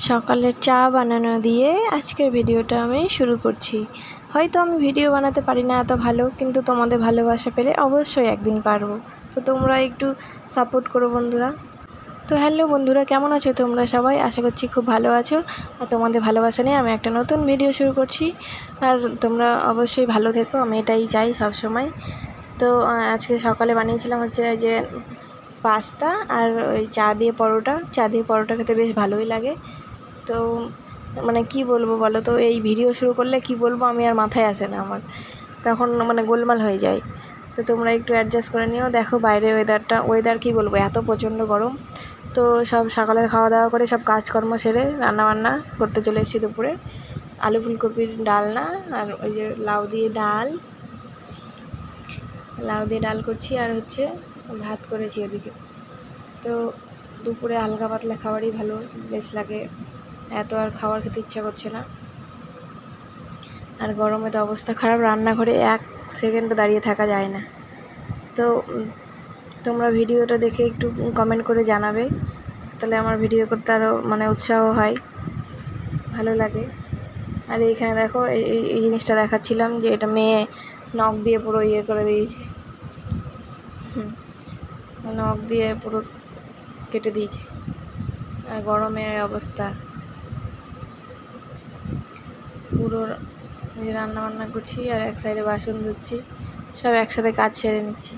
সকালের চা বানানো দিয়ে আজকের ভিডিওটা আমি শুরু করছি। হয়তো আমি ভিডিও বানাতে পারি না এত ভালো, কিন্তু তোমাদের ভালোবাসা পেলে অবশ্যই একদিন পারবো। তো তোমরা একটু সাপোর্ট করো বন্ধুরা। তো হ্যালো বন্ধুরা, কেমন আছো তোমরা সবাই? আশা করছি খুব ভালো আছো। আর তোমাদের ভালোবাসা নিয়ে আমি একটা নতুন ভিডিও শুরু করছি। আর তোমরা অবশ্যই ভালো থেকো, আমি এটাই চাই সব সময়। তো আজকে সকালে বানিয়েছিলাম হচ্ছে যে পাস্তা আর ওই চা দিয়ে পরোটা খেতে বেশ ভালোই লাগে। তো মানে কি বলবো বলো তো, এই ভিডিও শুরু করলে কি বলবো আমি আর মাথায় আসে না আমার, তখন মানে গোলমাল হয়ে যায়। তো তোমরা একটু অ্যাডজাস্ট করে নিও। দেখো বাইরের ওয়েদার কি বলবো, এত প্রচণ্ড গরম। তো সব সকালে খাওয়া দাওয়া করে সব কাজকর্ম সেরে রান্নাবান্না করতে চলে এসেছি দুপুরে। আলু ফুলকপির ডালনা আর ওই যে লাউ দিয়ে ডাল করছি, আর হচ্ছে ভাত করেছি ওদিকে। তো দুপুরে হালকা পাতলা খাবারই ভালো বেশ লাগে, এত আর খাবার খেতে ইচ্ছা করছে না। আর গরমে তো অবস্থা খারাপ, রান্নাঘরে এক সেকেন্ডও দাঁড়িয়ে থাকা যায় না। তো তোমরা ভিডিওটা দেখে একটু কমেন্ট করে জানাবে, তাহলে আমার ভিডিও করতে আরও মানে উৎসাহ হয়, ভালো লাগে। আর এইখানে দেখো এই জিনিসটা দেখাচ্ছিলাম যে এটা মেয়ে নখ দিয়ে পুরো ইয়ে করে দিয়েছে, নখ দিয়ে পুরো কেটে দিয়েছে। আর গরমের অবস্থা পুরো রান্না বান্না করছি আর এক সাইডে বাসন ধুচ্ছি, সব একসাথে কাজ সেরে নিচ্ছি।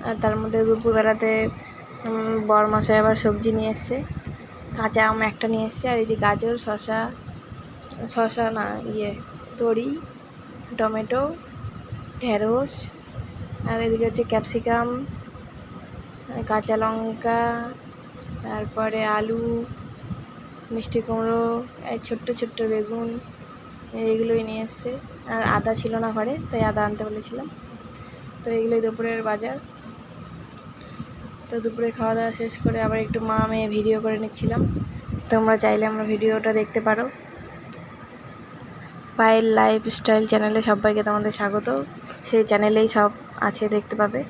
আর তার মধ্যে দুপুরবেলাতে বরমশাই আবার সবজি নিয়ে এসছে, কাঁচা আম একটা নিয়ে এসছে, আর এই যে গাজর শশা না তরি, টমেটো, ঢেঁড়স, আর এদিকে হচ্ছে ক্যাপসিকাম, কাঁচা লঙ্কা, তারপরে আলু, মিষ্টি কুমড়ো, এই ছোট্ট ছোট্ট বেগুন, এইগুলোই নিয়ে এসছে। আর আদা ছিল না ঘরে, তাই আদা আনতে বলেছিলাম। তো এইগুলোই দুপুরের বাজার। তো দুপুরে খাওয়া দাওয়া শেষ করে আবার একটু মা মেয়ে ভিডিও করে নিচ্ছিলাম। তোমরা চাইলে আমরা ভিডিওটা দেখতে পারো। পায়েল লাইফস্টাইল চ্যানেলে সবাইকে তোমাদের স্বাগত, সেই চ্যানেলেই সব আছে, দেখতে পাবে।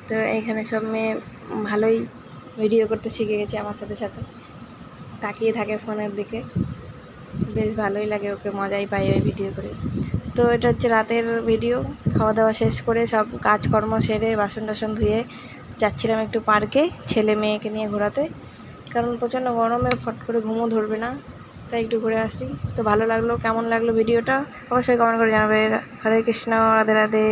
তো এইখানে সব মেয়ে ভালোই ভিডিও করতে শিখে গেছে, আমার সাথে সাথে তাকিয়ে থাকে ফোনের দিকে, বেশ ভালোই লাগে, ওকে মজাই পাই ওই ভিডিও করে। তো এটা হচ্ছে রাতের ভিডিও। খাওয়া দাওয়া শেষ করে সব কাজকর্ম সেরে বাসন টাসন ধুয়ে যাচ্ছিলাম একটু পার্কে ছেলে মেয়েকে নিয়ে ঘোরাতে, কারণ প্রচণ্ড গরমে ফট করে ঘুমও ধরবে না, তাই একটু ঘুরে আসি। তো ভালো লাগলো, কেমন লাগলো ভিডিওটা অবশ্যই কমেন্ট করে জানাবে। হরে কৃষ্ণ, রাধে রাধে।